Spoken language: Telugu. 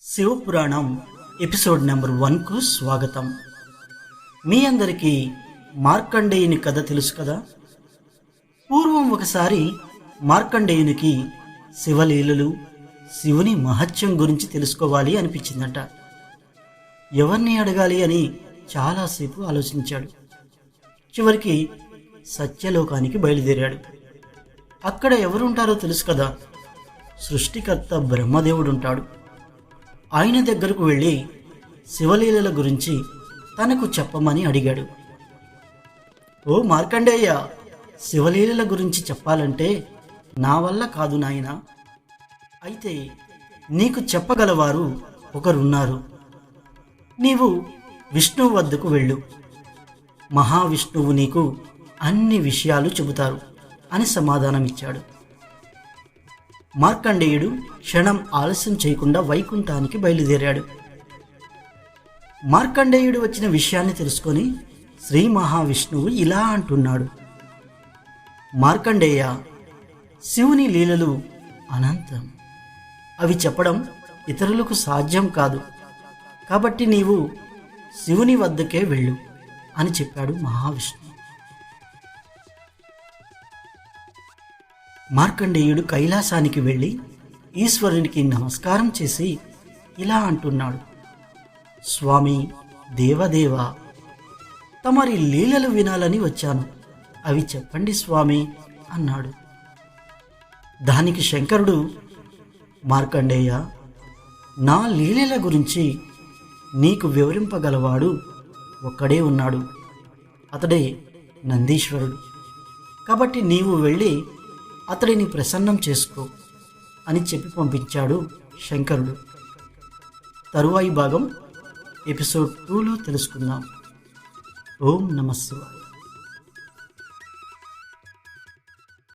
శివపురాణం ఎపిసోడ్ నెంబర్ 1కు స్వాగతం. మీ అందరికీ మార్కండేయుని కథ తెలుసు కదా. పూర్వం ఒకసారి మార్కండేయునికి శివలీలలు, శివుని మహత్యం గురించి తెలుసుకోవాలి అనిపించిందట. ఎవరిని అడగాలి అని చాలాసేపు ఆలోచించాడు. చివరికి సత్యలోకానికి బయలుదేరాడు. అక్కడ ఎవరుంటారో తెలుసు కదా. సృష్టికర్త బ్రహ్మదేవుడుంటాడు. ఆయన దగ్గరకు వెళ్ళి శివలీలల గురించి తనకు చెప్పమని అడిగాడు. ఓ మార్కండేయ, శివలీలల గురించి చెప్పాలంటే నా వల్ల కాదు నాయనా. అయితే నీకు చెప్పగలవారు ఒకరున్నారు. నీవు విష్ణువు వద్దకు వెళ్ళు. మహావిష్ణువు నీకు అన్ని విషయాలు చెబుతారు అని సమాధానమిచ్చాడు. మార్కండేయుడు క్షణం ఆలస్యం చేయకుండా వైకుంఠానికి బయలుదేరాడు. మార్కండేయుడు వచ్చిన విషయాన్ని తెలుసుకొని శ్రీ మహావిష్ణువు ఇలా అంటున్నాడు. మార్కండేయ, శివుని లీలలు అనంతం. అవి చెప్పడం ఇతరులకు సాధ్యం కాదు. కాబట్టి నీవు శివుని వద్దకే వెళ్ళు అని చెప్పాడు మహావిష్ణువు. మార్కండేయుడు కైలాసానికి వెళ్ళి ఈశ్వరునికి నమస్కారం చేసి ఇలా అంటున్నాడు. స్వామి, దేవదేవ, తమరి లీలలు వినాలని వచ్చాను. అవి చెప్పండి స్వామి అన్నాడు. దానికి శంకరుడు, మార్కండేయ, నా లీలల గురించి నీకు వివరింపగలవాడు ఒక్కడే ఉన్నాడు. అతడే నందీశ్వరుడు. కాబట్టి నీవు వెళ్ళి అతడిని ప్రసన్నం చేసుకో అని చెప్పి పంపించాడు శంకరుడు. తరువాయి భాగం ఎపిసోడ్ 2లో తెలుసుకుందాం. ఓం నమః శివాయ.